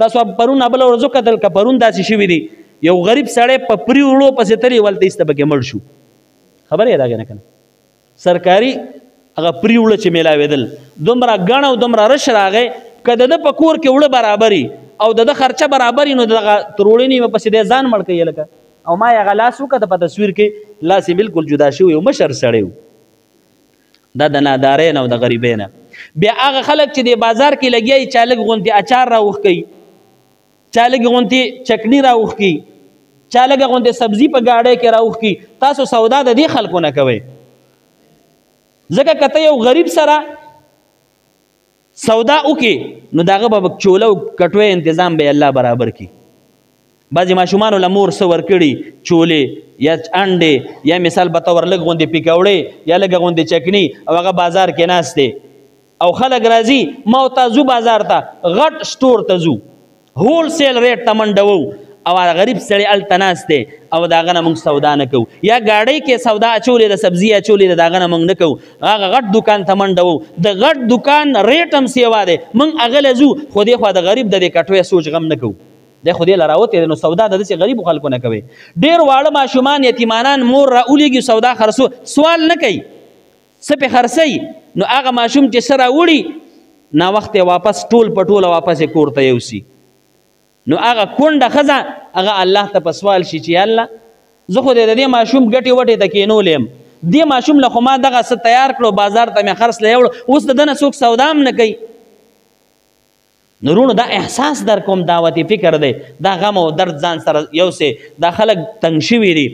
تاسو پرون بله ورځ وکتل که پرون داسې شوي دي یو غریب سړی په پري وړو پسې تلي ولته ایسته پکې مړ شو خبر یې دا که نه سرکاري هغه پري وړه چې میلاوېدل دومره ګڼ او دومره رش راغی که د ده په کور کې وړه برابري او د ده خرچه برابري نو دغه تروړې نیمه پسې دی ځان مړ کوي لکه او ما یې هغه لاس وکته په تصویر کې لاس یې بلکل جدا شوی یو مشر سړی و دا د نادارۍ نه او د غریبۍ نه بیا هغه خلک چې د بازار کې لګیا چا لږ غوندې اچار راوښ کوي چا لږ غوندې چکني راوښ کوي چا لږ غوندې سبزي په ګاډۍ کې راوښ کوي تاسو سودا د دې خلکو نه کوئ ځکه که ته یو غریب سره سودا وکړي نو د هغه به چوله او کټوی انتظام به الله برابر کړي بعضې ماشومانو له مور څه ورکړي چولې یا انډې یا مثال به ته ور لږ غوندې پیکوړې یا لږه غوندې چکني او هغه بازار کې ناست دی او خلک راځي ما ورته ځو بازار ته غټ سټور ته ځو هول سیل ریټ ته منډوو او غریب سړی هلته ناست دی او د هغه نه موږ سودا نه کوو یا ګاډۍ کې سودا اچولې د سبزي اچولې د هغه نه موږ نه کوو هغه غټ دکان ته منډوو د غټ دکان ریټ هم سیوا دی موږ هغه له ځو خو دې خوا د غریب د دې کټوی سوچ غم نه کوو دی خو دې له راوتې دی نو سودا د داسې غریبو خلکو نه کوي ډېر واړه ماشومان یتیمانان مور راولیږي سودا خرڅو سوال نه کوي څه پې خرڅوي نو هغه ماشوم چې څه راوړي ناوخته واپس ټول په ټوله واپس یې کور ته یوسي نو هغه کونډه ښځه هغه الله ته په سوال شي چې الله زه خو د دې ماشوم ګټې وټې ته کېنولی یم دې ماشوم له خو ما دغه څه تیار کړو بازار ته مې خرڅ له یوړ اوس د ده نه څوک سودا هم نه کوي نو وروڼو دا احساس در کوم دعوتي فکر دی دا غم او درد ځان سره یوسې دا خلک تنګ شوي دي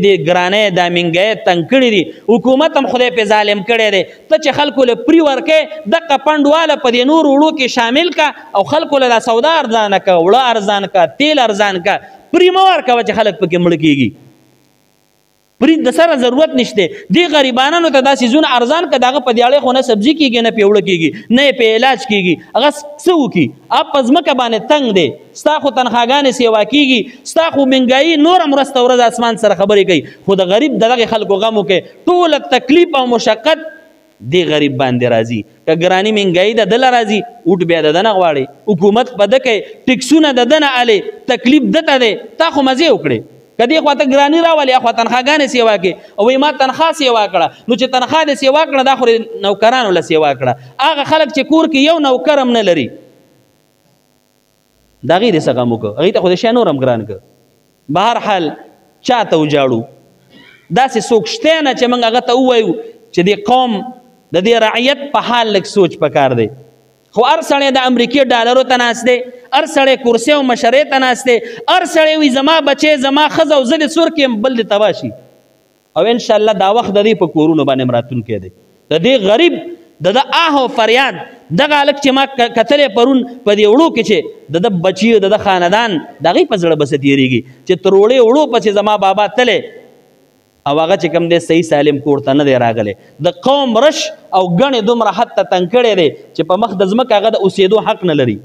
د ګرانۍ دا مهنګۍ تنګ کړي دي حکومت هم خدای پې ظالم کړی دی ته چې خلکو له پري ورکې دقه پنډواله په دې نورو وړو کې شامل کا او خلکو له دا سودا ارزانه کا وړه ارزان کا تیل ارزان کا پري مه ورکوه چې خلک پکې مړه کېږي پري د سره ضرورت نشته دې غریبانانو ته دا څیزونه ارزان که د هغه په دیاړۍ خو نه سبزي کېږي نه پې وړه کېږي نه یې پې علاج کېږي هغه څه وکړي اب په ځمکه باندې تنګ دی ستا خو تنخواګانې سیوا کېږي ستا خو مهنګایي نوره مرسته ورځ اسمان سره خبرې کوي خو د غریب د دغې خلکو غم وکړي ټوله تکلیف او مشقت دې غریب باندې راځي که ګراني مهنګایي د ده له راځي اوټ بیا د ده نه غواړي حکومت په ده کوي ټکسونه د ده نه هلې تکلیف ده ته دی تا خو مزې وکړې که دې خوا ته ګراني راولې یا خوا تنخواګانې سیوا کړې او وایي ما تنخوا سیوا کړه نو چې تنخوا دې سیوا کړه دا خو نوکرانو له سیوا کړه هغه خلک چې کور کې یو نوکر هم نه لري د هغې دې څه غم وکړه هغې ته خو د شی نور هم ګران کړه بهر حال چا ته وجاړو داسې څوک شته نه چې موږ هغه ته ووایو چې دې قوم د دې رعیت په حال لږ سوچ پکار دی خو هر سړی د امریکې ډالرو ته ناست دی هر سړی کرسۍ او مشرۍ ته ناست دی هر سړی وي زما بچی زما ښځه او زه دې سور کړم بل دې تباه شي او انشاءالله دا وخت د دې په کورونو باندې راتلونکی دی د دې غریب د ده آه او فریاد دغه هلک چې ما کتلی پرون په دې وړو کې چې د ده بچي د ده خاندان د هغې په زړه به څه تېرېږي چې تر وړې وړو پسې زما بابا تلی او هغه چې کوم دی صحیح سالم کور ته نه دی راغلی د قوم رش او ګڼې دومره حد ته تنګ کړی دی چې په مخ د ځمکه هغه د اوسېدو حق نه لري